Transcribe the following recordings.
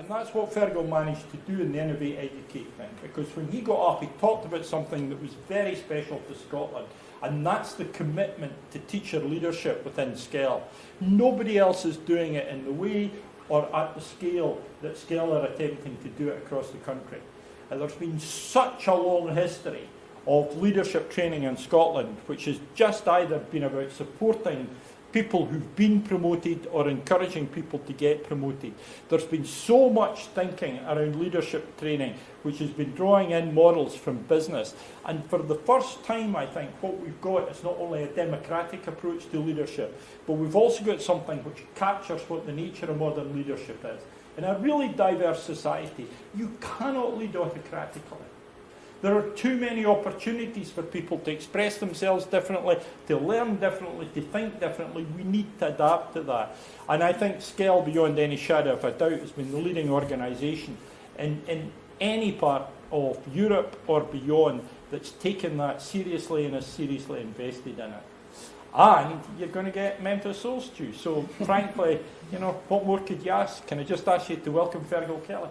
And that's what Fearghal managed to do in the Innovate Educate thing, because when he got up, he talked about something that was very special to Scotland, and that's the commitment to teacher leadership within SCEL. Nobody else is doing it in the way or at the scale that SCEL are attempting to do it across the country. And there's been such a long history of leadership training in Scotland, which has just either been about supporting people who've been promoted or encouraging people to get promoted. There's been so much thinking around leadership training, which has been drawing in models from business. And for the first time, I think, what we've got is not only a democratic approach to leadership, but we've also got something which captures what the nature of modern leadership is. In a really diverse society, you cannot lead autocratically. There are too many opportunities for people to express themselves differently, to learn differently, to think differently. We need to adapt to that. And I think SCEL, beyond any shadow of a doubt, has been the leading organisation in any part of Europe or beyond that's taken that seriously and has seriously invested in it. And you're going to get Memphis Soul Stew. So, frankly, what more could you ask? Can I just ask you to welcome Fearghal Kelly?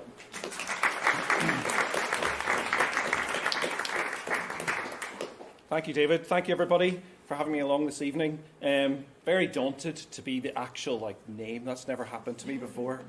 Thank you, David. Thank you, everybody, for having me along this evening. Very daunted to be the actual name. That's never happened to me before.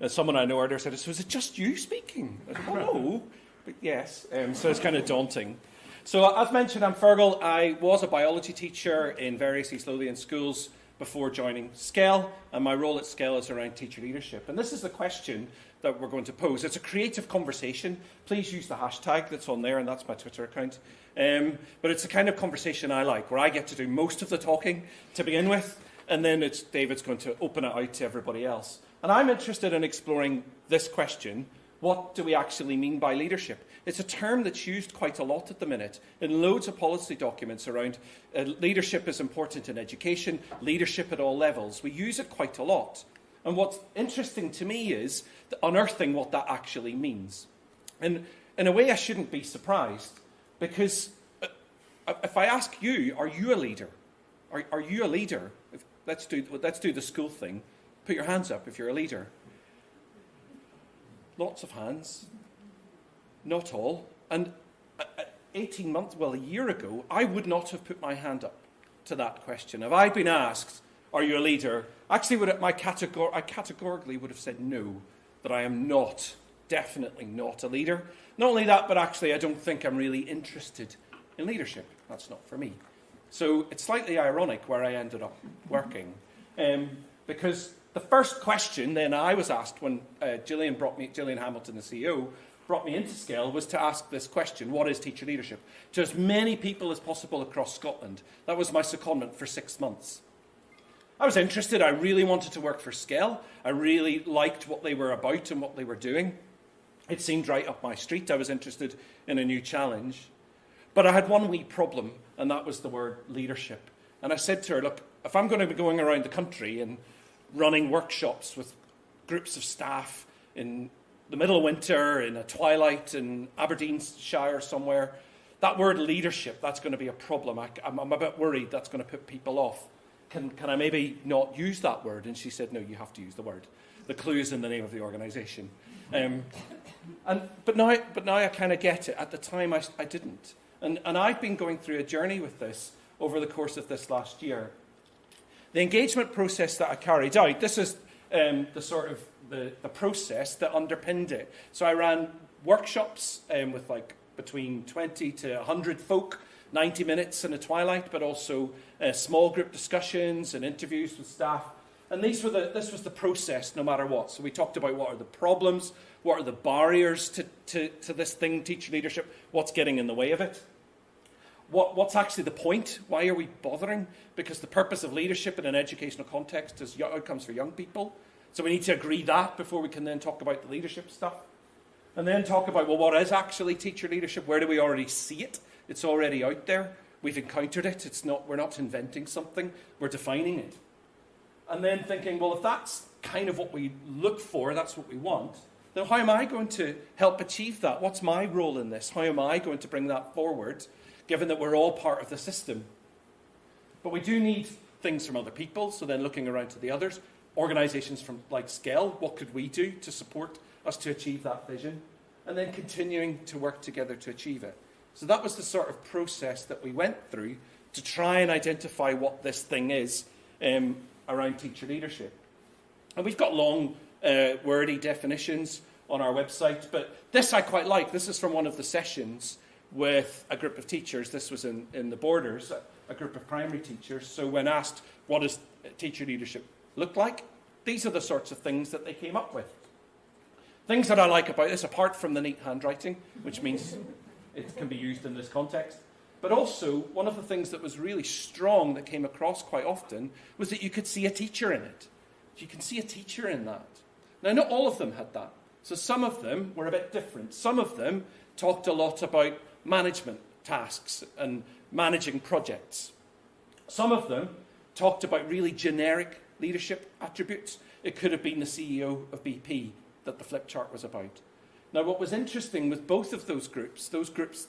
Someone I know earlier said, "So is it just you speaking?" I said, "Oh, no." But yes, so it's kind of daunting. So as mentioned, I'm Fearghal. I was a biology teacher in various East Lothian schools before joining SCEL, and my role at SCEL is around teacher leadership. And this is the question that we're going to pose. It's a creative conversation. Please use the hashtag that's on there, and that's my Twitter account. But it's the kind of conversation I like, where I get to do most of the talking to begin with, and then David's going to open it out to everybody else. And I'm interested in exploring this question: what do we actually mean by leadership? It's a term that's used quite a lot at the minute in loads of policy documents around leadership is important in education, leadership at all levels. We use it quite a lot. And what's interesting to me is unearthing what that actually means. And in a way, I shouldn't be surprised, because if I ask you, are you a leader? Are you a leader? Let's do the school thing. Put your hands up if you're a leader. Lots of hands. Not all. And 18 months, well, a year ago, I would not have put my hand up to that question. If I'd been asked, are you a leader? Actually, I categorically would have said no, that I am not, definitely not a leader. Not only that, but actually I don't think I'm really interested in leadership. That's not for me. So it's slightly ironic where I ended up working. Because the first question then I was asked when Gillian Hamilton, the CEO, brought me into SCEL, was to ask this question: what is teacher leadership? To as many people as possible across Scotland. That was my secondment for 6 months. I was interested. I really wanted to work for SCEL. I really liked what they were about and what they were doing. It seemed right up my street. I was interested in a new challenge. But I had one wee problem, and that was the word leadership. And I said to her, look, if I'm going to be going around the country and running workshops with groups of staff in the middle of winter, in a twilight in Aberdeenshire somewhere, that word leadership, that's going to be a problem. I'm a bit worried that's going to put people off. Can I maybe not use that word? And she said, no, you have to use the word. The clue is in the name of the organisation. But now I kind of get it. At the time, I didn't. And I've been going through a journey with this over the course of this last year. The engagement process that I carried out, this is the process that underpinned it. So I ran workshops with between 20 to 100 folk, 90 minutes in a twilight, but also small group discussions and interviews with staff. And this was the process no matter what. So we talked about what are the problems, what are the barriers to this thing, teacher leadership, what's getting in the way of it. What's actually the point? Why are we bothering? Because the purpose of leadership in an educational context is outcomes for young people. So we need to agree that before we can then talk about the leadership stuff. And then talk about, well, what is actually teacher leadership? Where do we already see it? It's already out there. We've encountered it. We're not inventing something. We're defining it. And then thinking, well, if that's kind of what we look for, that's what we want, then how am I going to help achieve that? What's my role in this? How am I going to bring that forward, given that we're all part of the system? But we do need things from other people, so then looking around to the others. Organisations from like SCEL, what could we do to support us to achieve that vision, and then continuing to work together to achieve it. So that was the sort of process that we went through to try and identify what this thing is around teacher leadership. And we've got long, wordy definitions on our website, but this I quite like. This is from one of the sessions with a group of teachers. This was in the Borders, a group of primary teachers. So when asked, what does teacher leadership look like? These are the sorts of things that they came up with. Things that I like about this, apart from the neat handwriting, which means it can be used in this context, but also one of the things that was really strong that came across quite often was that you could see a teacher in it. You can see a teacher in that. Now, not all of them had that. So some of them were a bit different. Some of them talked a lot about management tasks and managing projects. Some of them talked about really generic leadership attributes. It could have been the CEO of BP that the flip chart was about. Now, what was interesting with both of those groups,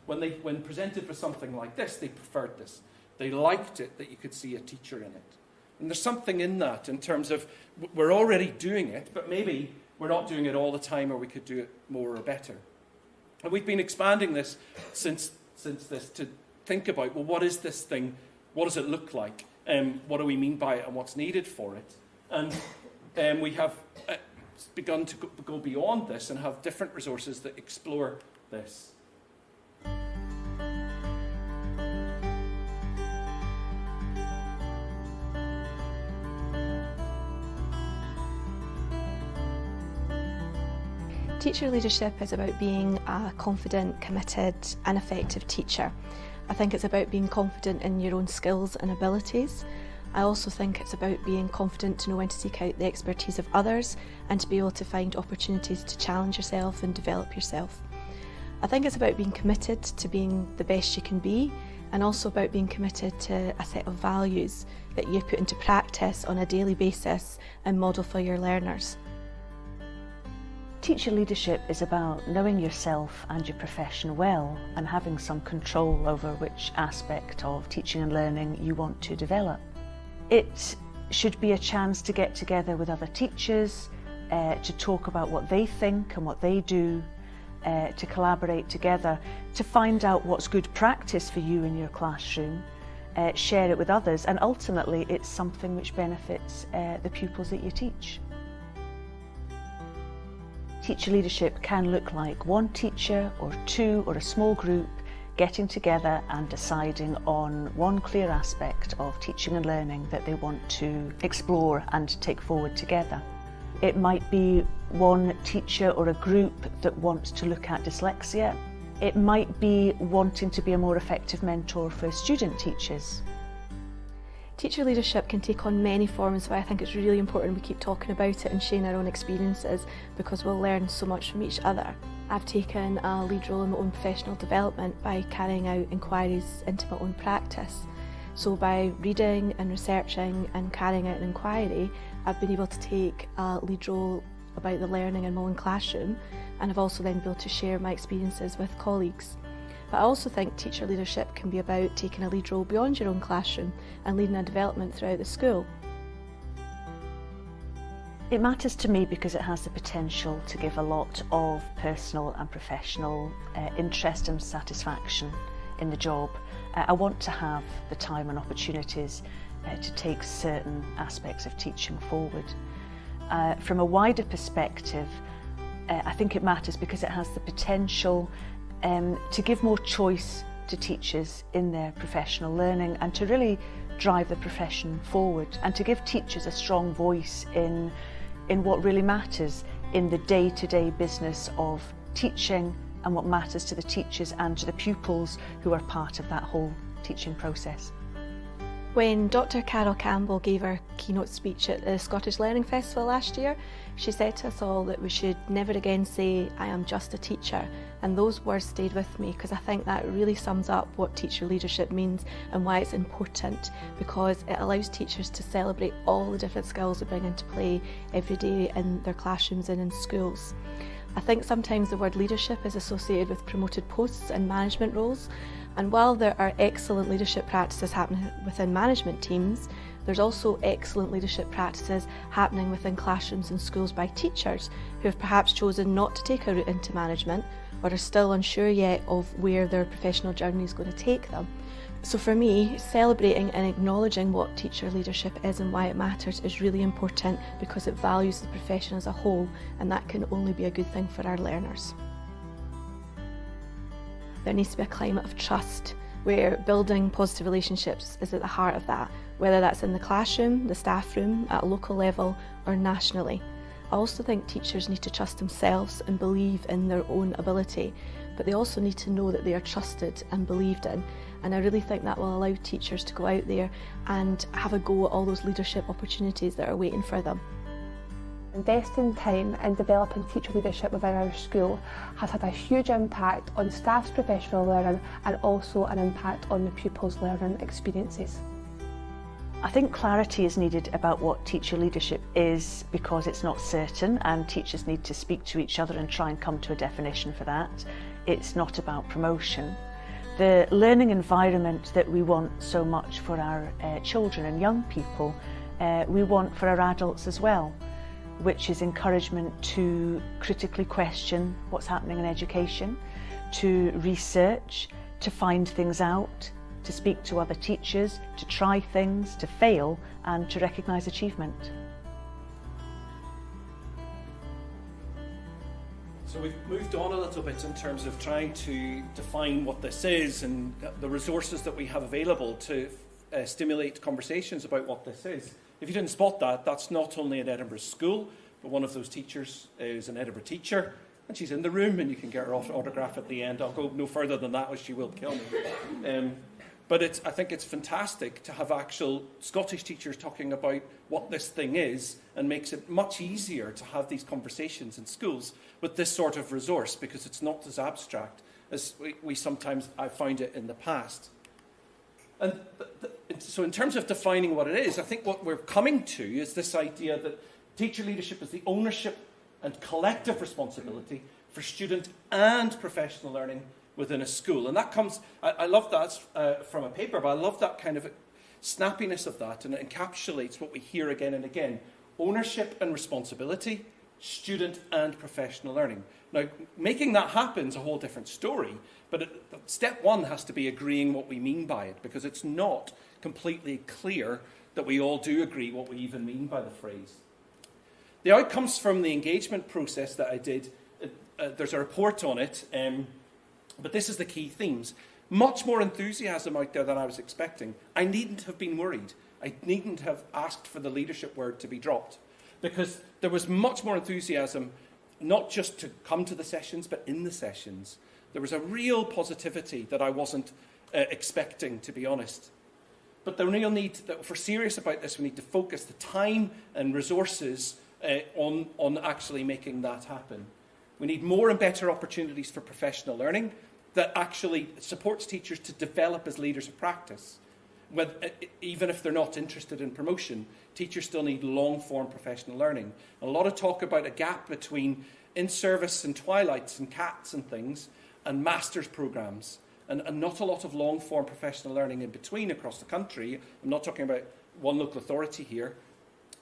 when presented with something like this, they preferred this. They liked it that you could see a teacher in it. And there's something in that in terms of we're already doing it, but maybe we're not doing it all the time, or we could do it more or better. And we've been expanding this since this to think about, well, what is this thing? What does it look like? What do we mean by it, and what's needed for it? And we have begun to go beyond this and have different resources that explore this. Teacher leadership is about being a confident, committed and effective teacher. I think it's about being confident in your own skills and abilities. I also think it's about being confident to know when to seek out the expertise of others and to be able to find opportunities to challenge yourself and develop yourself. I think it's about being committed to being the best you can be, and also about being committed to a set of values that you put into practice on a daily basis and model for your learners. Teacher leadership is about knowing yourself and your profession well and having some control over which aspect of teaching and learning you want to develop. It should be a chance to get together with other teachers, to talk about what they think and what they do, to collaborate together, to find out what's good practice for you in your classroom, share it with others, and ultimately it's something which benefits the pupils that you teach. Teacher leadership can look like one teacher or two or a small group getting together and deciding on one clear aspect of teaching and learning that they want to explore and take forward together. It might be one teacher or a group that wants to look at dyslexia. It might be wanting to be a more effective mentor for student teachers. Teacher leadership can take on many forms, but I think it's really important we keep talking about it and sharing our own experiences, because we'll learn so much from each other. I've taken a lead role in my own professional development by carrying out inquiries into my own practice. So by reading and researching and carrying out an inquiry, I've been able to take a lead role about the learning in my own classroom, and I've also then been able to share my experiences with colleagues. But I also think teacher leadership can be about taking a lead role beyond your own classroom and leading a development throughout the school. It matters to me because it has the potential to give a lot of personal and professional interest and satisfaction in the job. I want to have the time and opportunities to take certain aspects of teaching forward. From a wider perspective, I think it matters because it has the potential to give more choice to teachers in their professional learning and to really drive the profession forward, and to give teachers a strong voice in what really matters in the day-to-day business of teaching and what matters to the teachers and to the pupils who are part of that whole teaching process. When Dr. Carol Campbell gave her keynote speech at the Scottish Learning Festival last year, she said to us all that we should never again say, "I am just a teacher." And those words stayed with me because I think that really sums up what teacher leadership means and why it's important, because it allows teachers to celebrate all the different skills they bring into play every day in their classrooms and in schools. I think sometimes the word leadership is associated with promoted posts and management roles, and while there are excellent leadership practices happening within management teams, There's also excellent leadership practices happening within classrooms and schools by teachers who have perhaps chosen not to take a route into management or are still unsure yet of where their professional journey is going to take them. So for me, celebrating and acknowledging what teacher leadership is and why it matters is really important because it values the profession as a whole, and that can only be a good thing for our learners. There needs to be a climate of trust where building positive relationships is at the heart of that, whether that's in the classroom, the staff room, at a local level or nationally. I also think teachers need to trust themselves and believe in their own ability, but they also need to know that they are trusted and believed in, and I really think that will allow teachers to go out there and have a go at all those leadership opportunities that are waiting for them. Investing time in developing teacher leadership within our school has had a huge impact on staff's professional learning and also an impact on the pupils' learning experiences. I think clarity is needed about what teacher leadership is because it's not certain, and teachers need to speak to each other and try and come to a definition for that. It's not about promotion. The learning environment that we want so much for our children and young people, we want for our adults as well, which is encouragement to critically question what's happening in education, to research, to find things out, to speak to other teachers, to try things, to fail, and to recognise achievement. So we've moved on a little bit in terms of trying to define what this is and the resources that we have available to stimulate conversations about what this is. If you didn't spot that, that's not only an Edinburgh school, but one of those teachers is an Edinburgh teacher, and she's in the room, and you can get her autograph at the end. I'll go no further than that, or she will kill me. But I think it's fantastic to have actual Scottish teachers talking about what this thing is, and makes it much easier to have these conversations in schools with this sort of resource, because it's not as abstract as we sometimes I found it in the past. And so in terms of defining what it is, I think what we're coming to is this idea that teacher leadership is the ownership and collective responsibility for student and professional learning within a school. And that comes, I love that from a paper, but I love that kind of snappiness of that, and it encapsulates what we hear again and again. Ownership and responsibility, student and professional learning. Now, making that happen is a whole different story, but step one has to be agreeing what we mean by it, because it's not completely clear that we all do agree what we even mean by the phrase. The outcomes from the engagement process that I did, there's a report on it, but this is the key themes. Much more enthusiasm out there than I was expecting. I needn't have been worried. I needn't have asked for the leadership word to be dropped, because there was much more enthusiasm, not just to come to the sessions, but in the sessions. There was a real positivity that I wasn't expecting, to be honest. But the real need, that if we're serious about this, we need to focus the time and resources on actually making that happen. We need more and better opportunities for professional learning that actually supports teachers to develop as leaders of practice. Even if they're not interested in promotion, teachers still need long-form professional learning. A lot of talk about a gap between in-service and twilights and cats and things and master's programmes, and not a lot of long-form professional learning in between across the country. I'm not talking about one local authority here,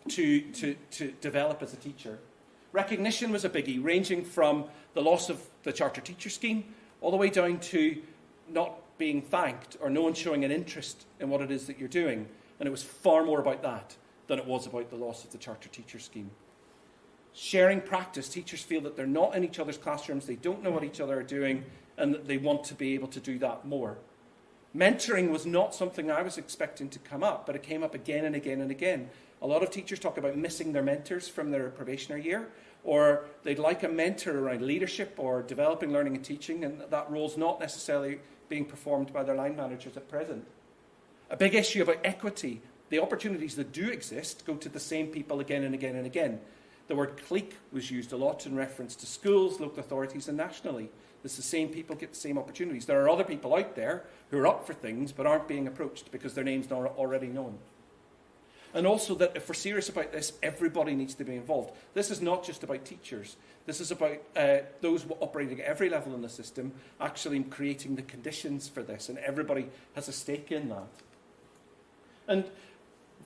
to develop as a teacher. Recognition was a biggie, ranging from the loss of the Charter Teacher Scheme all the way down to not being thanked or no one showing an interest in what it is that you're doing. And it was far more about that than it was about the loss of the Charter Teacher Scheme. Sharing practice. Teachers feel that they're not in each other's classrooms, they don't know what each other are doing, and that they want to be able to do that more. Mentoring was not something I was expecting to come up, but it came up again and again and again. A lot of teachers talk about missing their mentors from their probationary year, or they'd like a mentor around leadership or developing learning and teaching, and that role's not necessarily being performed by their line managers at present. A big issue about equity. The opportunities that do exist go to the same people again and again and again. The word clique was used a lot in reference to schools, local authorities and nationally. It's the same people get the same opportunities. There are other people out there who are up for things but aren't being approached because their name's not already known. And also that if we're serious about this, everybody needs to be involved. This is not just about teachers. This is about those operating at every level in the system actually creating the conditions for this, and everybody has a stake in that. And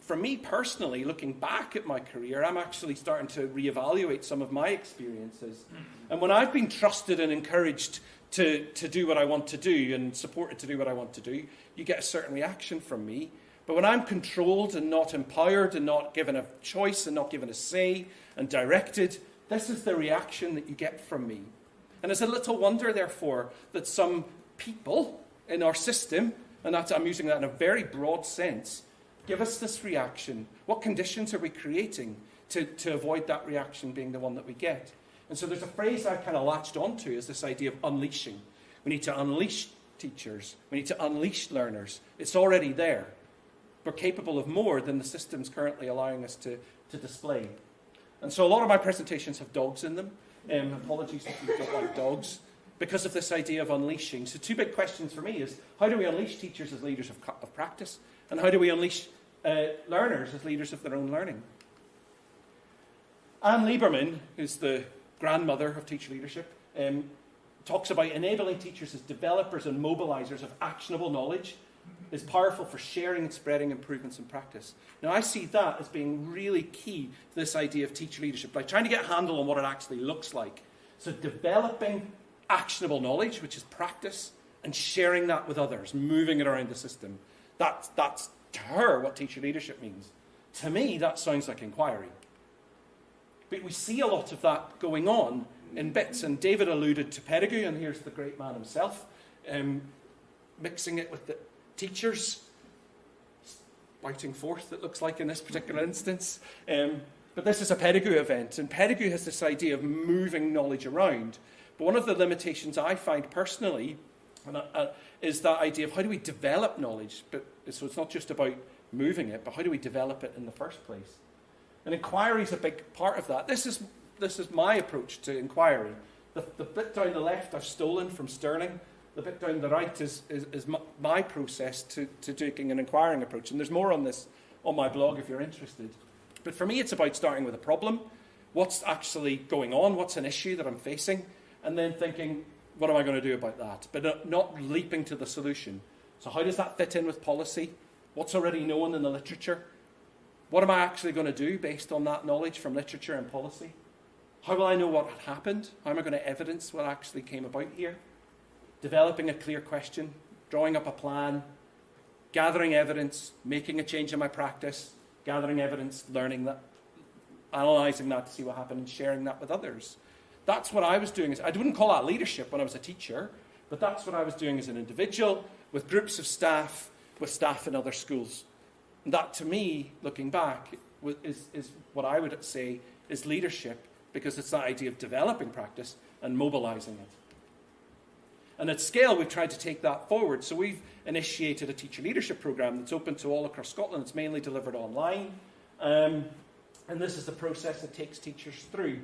for me personally, looking back at my career, I'm actually starting to reevaluate some of my experiences. And when I've been trusted and encouraged to do what I want to do and supported to do what I want to do, you get a certain reaction from me. But when I'm controlled and not empowered and not given a choice and not given a say and directed, this is the reaction that you get from me. And it's a little wonder, therefore, that some people in our system, and I'm using that in a very broad sense, give us this reaction. What conditions are we creating to avoid that reaction being the one that we get? And so there's a phrase I kind of latched onto, is this idea of unleashing. We need to unleash teachers. We need to unleash learners. It's already there. We're capable of more than the system's currently allowing us to display. And so a lot of my presentations have dogs in them. Apologies if you don't like dogs, because of this idea of unleashing. So two big questions for me is, how do we unleash teachers as leaders of practice? And how do we unleash learners as leaders of their own learning? Anne Lieberman, who's the grandmother of teacher leadership, talks about enabling teachers as developers and mobilizers of actionable knowledge is powerful for sharing and spreading improvements in practice. Now, I see that as being really key to this idea of teacher leadership, like trying to get a handle on what it actually looks like. So developing actionable knowledge, which is practice, and sharing that with others, moving it around the system. That's to her what teacher leadership means. To me, that sounds like inquiry. But we see a lot of that going on in bits, and David alluded to pedagogy, and here's the great man himself, mixing it with the teachers, spouting forth, it looks like in this particular instance. But this is a pedagogy event, and pedagogy has this idea of moving knowledge around. But one of the limitations I find personally is that idea of how do we develop knowledge? So it's not just about moving it, but how do we develop it in the first place? And inquiry is a big part of that. This is my approach to inquiry. The bit down the left I've stolen from Sterling. The bit down the right is my process to taking an inquiring approach. And there's more on this on my blog if you're interested. But for me, it's about starting with a problem. What's actually going on? What's an issue that I'm facing? And then thinking, what am I going to do about that? But not leaping to the solution. So how does that fit in with policy? What's already known in the literature? What am I actually going to do based on that knowledge from literature and policy? How will I know what had happened? How am I going to evidence what actually came about here? Developing a clear question, drawing up a plan, gathering evidence, making a change in my practice, gathering evidence, learning that, analysing that to see what happened, and sharing that with others. That's what I was doing. I wouldn't call that leadership when I was a teacher, but that's what I was doing as an individual, with groups of staff, with staff in other schools. And that, to me, looking back, is what I would say is leadership, because it's that idea of developing practice and mobilising it. And at scale, we've tried to take that forward. So we've initiated a teacher leadership programme that's open to all across Scotland. It's mainly delivered online. And this is the process that takes teachers through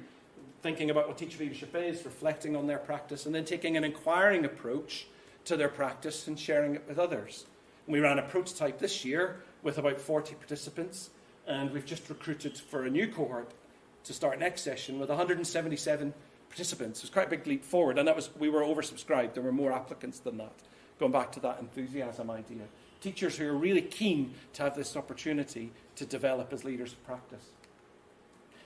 thinking about what teacher leadership is, reflecting on their practice, and then taking an inquiring approach to their practice and sharing it with others. And we ran a prototype this year with about 40 participants, and we've just recruited for a new cohort to start next session with 177 participants. It was quite a big leap forward, and we were oversubscribed. There were more applicants than that, going back to that enthusiasm idea. Teachers who are really keen to have this opportunity to develop as leaders of practice.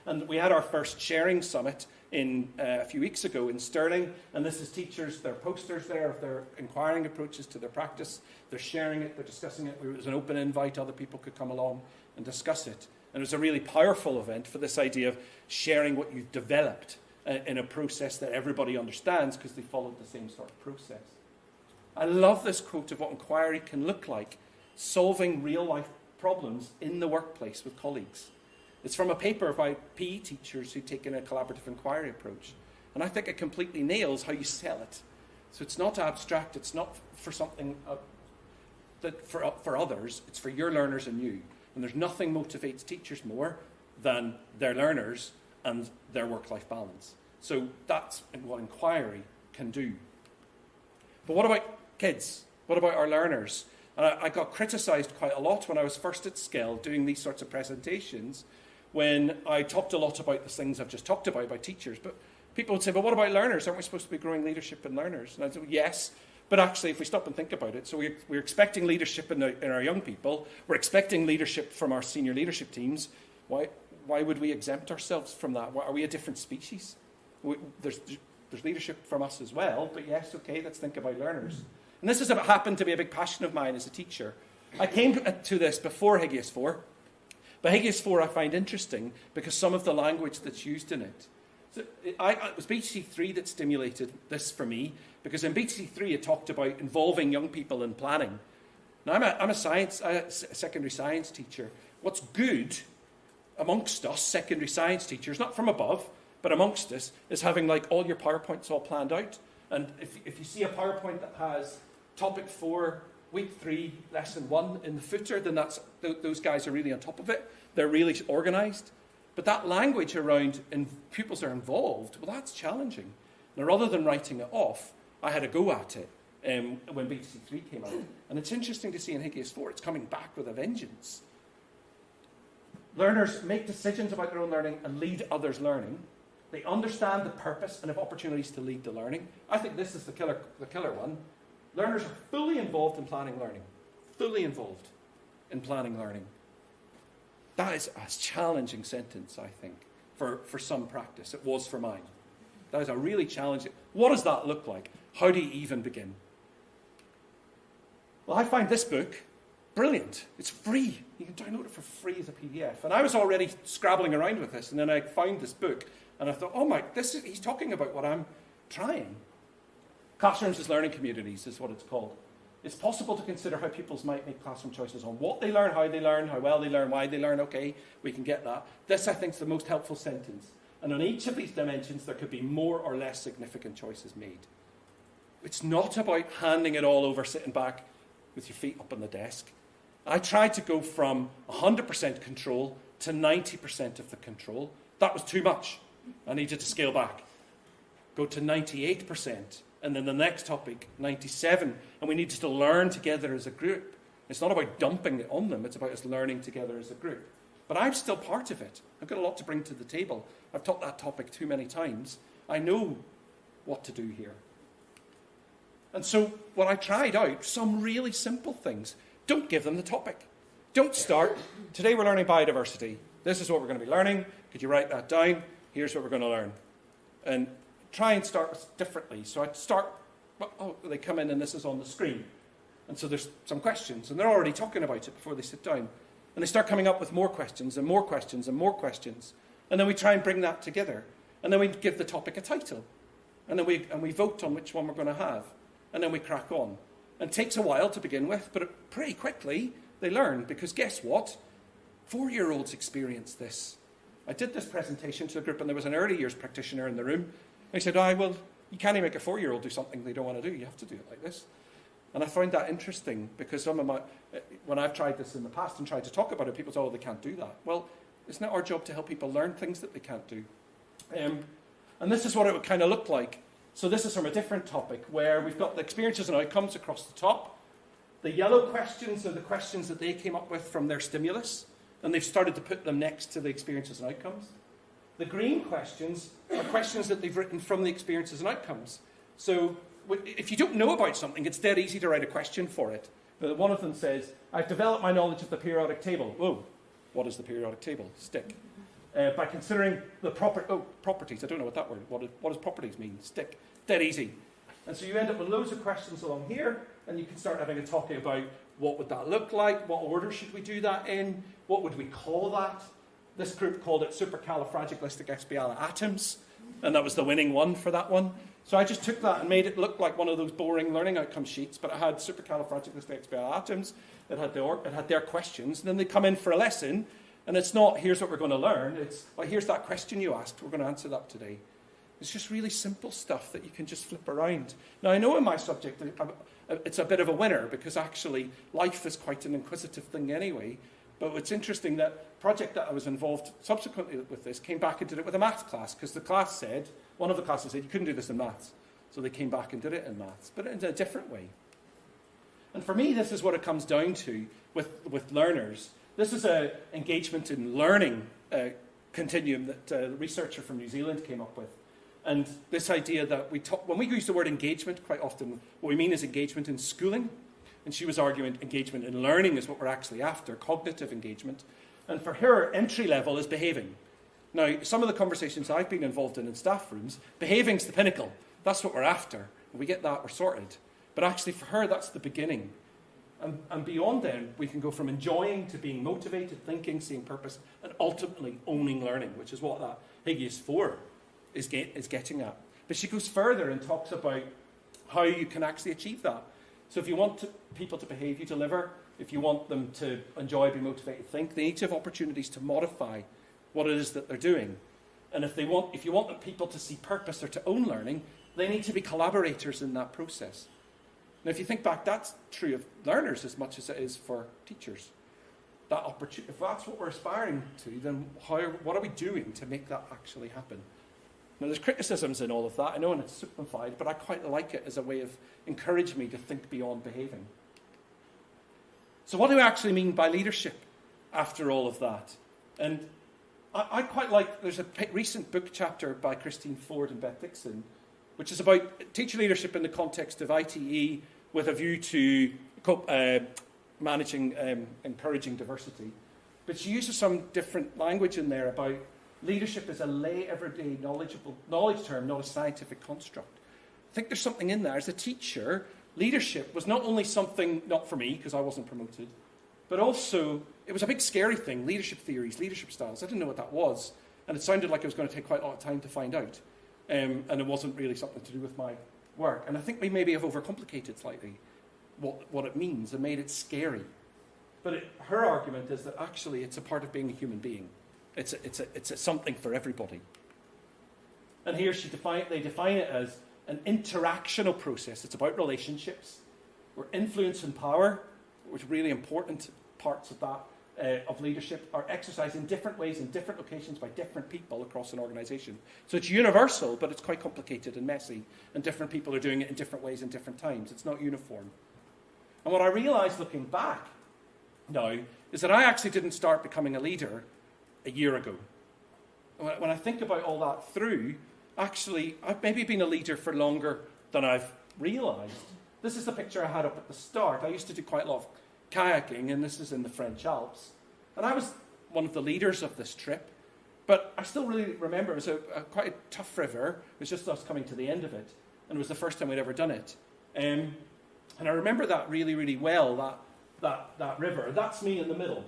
And we had our first sharing summit a few weeks ago in Stirling, and this is teachers, their posters there of their inquiring approaches to their practice. They're sharing it, they're discussing it. It was an open invite, other people could come along and discuss it. And it was a really powerful event for this idea of sharing what you've developed in a process that everybody understands because they followed the same sort of process. I love this quote of what inquiry can look like, solving real-life problems in the workplace with colleagues. It's from a paper by PE teachers who've taken a collaborative inquiry approach. And I think it completely nails how you sell it. So it's not abstract, it's not for something that for others, it's for your learners and you. And there's nothing motivates teachers more than their learners and their work-life balance. So that's what inquiry can do. But what about kids? What about our learners? And I got criticised quite a lot when I was first at Skell doing these sorts of presentations, when I talked a lot about the things I've just talked about teachers. But people would say, but what about learners? Aren't we supposed to be growing leadership in learners? And I'd say, well, yes, But actually, if we stop and think about it, so we're expecting leadership in our young people, we're expecting leadership from our senior leadership teams. Why would we exempt ourselves from that? Are we a different species? There's leadership from us as well, but yes, okay, let's think about learners. And this has happened to be a big passion of mine as a teacher. I came to this before Higgius 4, but Higgius 4 I find interesting because some of the language that's used in it. So it was BTC 3 that stimulated this for me, because in BTC 3 it talked about involving young people in planning. Now I'm a secondary science teacher. What's good amongst us secondary science teachers, not from above, but amongst us, is having like all your PowerPoints all planned out. And if you see a PowerPoint that has topic 4, week 3, lesson 1 in the footer, then those guys are really on top of it. They're really organised. But that language around pupils are involved, well, that's challenging. Now, rather than writing it off, I had a go at it when BTC 3 came out. And it's interesting to see in Higgius 4, it's coming back with a vengeance. Learners make decisions about their own learning and lead others' learning. They understand the purpose and have opportunities to lead the learning. I think this is the killer one. Learners are fully involved in planning learning. Fully involved in planning learning. That is a challenging sentence, I think, for some practice. It was for mine. That is a really challenging. What does that look like? How do you even begin? Well, I find this book brilliant. It's free. You can download it for free as a PDF. And I was already scrabbling around with this, and then I found this book, and I thought, oh my, he's talking about what I'm trying. Classrooms as learning communities is what it's called. It's possible to consider how pupils might make classroom choices on what they learn, how well they learn, why they learn. Okay, we can get that. This, I think, is the most helpful sentence. And on each of these dimensions, there could be more or less significant choices made. It's not about handing it all over, sitting back with your feet up on the desk. I tried to go from 100% control to 90% of the control. That was too much. I needed to scale back. Go to 98%. And then the next topic, 97. And we need to learn together as a group. It's not about dumping it on them. It's about us learning together as a group. But I'm still part of it. I've got a lot to bring to the table. I've taught that topic too many times. I know what to do here. And so when I tried out some really simple things, don't give them the topic. Don't start, today we're learning biodiversity. This is what we're going to be learning. Could you write that down? Here's what we're going to learn. And try and start differently. So I'd start, they come in and this is on the screen. And so there's some questions, and they're already talking about it before they sit down. And they start coming up with more questions and more questions and more questions. And then we try and bring that together. And then we give the topic a title. And then we vote on which one we're going to have. And then we crack on. And it takes a while to begin with, but pretty quickly they learn. Because guess what? 4-year-olds experience this. I did this presentation to a group, and there was an early years practitioner in the room. He said, well, you can't make a 4-year-old do something they don't want to do. You have to do it like this. And I found that interesting because when I've tried this in the past and tried to talk about it, people say, oh, they can't do that. Well, isn't it our job to help people learn things that they can't do? And this is what it would kind of look like. So this is from a different topic where we've got the experiences and outcomes across the top. The yellow questions are the questions that they came up with from their stimulus, and they've started to put them next to the experiences and outcomes. The green questions are questions that they've written from the experiences and outcomes. So if you don't know about something, it's dead easy to write a question for it. One of them says, I've developed my knowledge of the periodic table. Oh, what is the periodic table? Stick. By considering the properties. I don't know what that word, what does properties mean? Stick. Dead easy. And so you end up with loads of questions along here, and you can start having a talk about what would that look like, what order should we do that in, what would we call that? This group called it supercalifragilisticexpialidocious, and that was the winning one for that one. So I just took that and made it look like one of those boring learning outcome sheets, but it had supercalifragilisticexpialidocious, it had their questions, and then they come in for a lesson, and it's not, here's what we're going to learn, it's, well, here's that question you asked, we're going to answer that today. It's just really simple stuff that you can just flip around. Now, I know in my subject, it's a bit of a winner, because actually life is quite an inquisitive thing anyway. But it's interesting that project that I was involved subsequently with this came back and did it with a maths class, because the class said, one of the classes said, you couldn't do this in maths. So they came back and did it in maths, but in a different way. And for me, this is what it comes down to with learners. This is an engagement in learning continuum that a researcher from New Zealand came up with. And this idea that when we use the word engagement, quite often what we mean is engagement in schooling. And she was arguing engagement in learning is what we're actually after, cognitive engagement. And for her, entry level is behaving. Now, some of the conversations I've been involved in staff rooms, behaving's the pinnacle. That's what we're after. When we get that, we're sorted. But actually, for her, that's the beginning. And beyond then, we can go from enjoying to being motivated, thinking, seeing purpose, and ultimately owning learning, which is what that Higgies 4 is getting at. But she goes further and talks about how you can actually achieve that. So if you want people to behave, you deliver. If you want them to enjoy, be motivated, think, they need to have opportunities to modify what it is that they're doing. And if you want the people to see purpose or to own learning, they need to be collaborators in that process. Now, if you think back, that's true of learners as much as it is for teachers. That opportunity, if that's what we're aspiring to, then what are we doing to make that actually happen? Now, there's criticisms in all of that, I know, and it's simplified, but I quite like it as a way of encouraging me to think beyond behaving. So what do I actually mean by leadership after all of that? And I quite like, there's a recent book chapter by Christine Ford and Beth Dixon, which is about teacher leadership in the context of ITE with a view to managing, encouraging diversity. But she uses some different language in there about leadership as a lay, everyday knowledge term, not a scientific construct. I think there's something in there. As a teacher, leadership was not only something, not for me, because I wasn't promoted, but also it was a big scary thing, leadership theories, leadership styles. I didn't know what that was, and it sounded like it was going to take quite a lot of time to find out. And it wasn't really something to do with my work. And I think we maybe have overcomplicated slightly what it means and made it scary. But her argument is that actually it's a part of being a human being. It's a something for everybody. And here they define it as an interactional process. It's about relationships, where influence and power, which are really important parts of that, of leadership, are exercised in different ways in different locations by different people across an organisation. So it's universal, but it's quite complicated and messy, and different people are doing it in different ways in different times. It's not uniform. And what I realised looking back now is that I actually didn't start becoming a leader a year ago. When I think about all that through, actually, I've maybe been a leader for longer than I've realised. This is the picture I had up at the start. I used to do quite a lot of kayaking, and this is in the French Alps. And I was one of the leaders of this trip, but I still really remember it was quite a tough river. It was just us coming to the end of it, and it was the first time we'd ever done it. And I remember that really, really well, that river. That's me in the middle.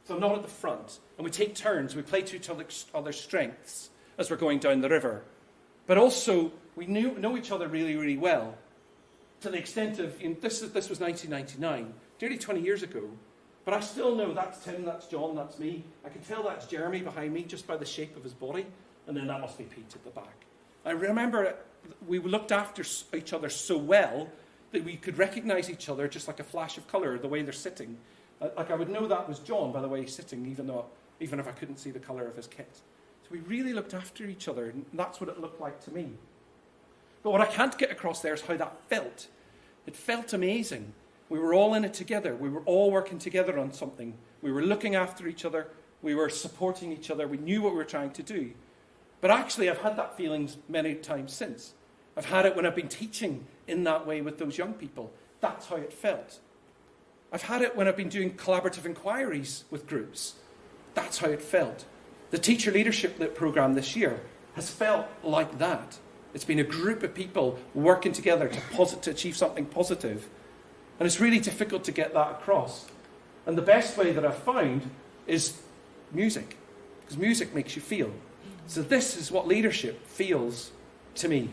So I'm not at the front. And we take turns. We play to each other's strengths as we're going down the river. But also, we know each other really, really well, to the extent of, this was 1999, nearly 20 years ago, but I still know that's Tim, that's John, that's me. I can tell that's Jeremy behind me just by the shape of his body, and then that must be Pete at the back. I remember we looked after each other so well that we could recognise each other just like a flash of colour, the way they're sitting. Like I would know that was John by the way he's sitting, even if I couldn't see the colour of his kit. So we really looked after each other, and that's what it looked like to me. But what I can't get across there is how that felt. It felt amazing. We were all in it together. We were all working together on something. We were looking after each other. We were supporting each other. We knew what we were trying to do. But actually, I've had that feeling many times since. I've had it when I've been teaching in that way with those young people. That's how it felt. I've had it when I've been doing collaborative inquiries with groups. That's how it felt. The teacher leadership programme this year has felt like that. It's been a group of people working together to achieve something positive. And it's really difficult to get that across. And the best way that I've found is music. Because music makes you feel. So this is what leadership feels to me.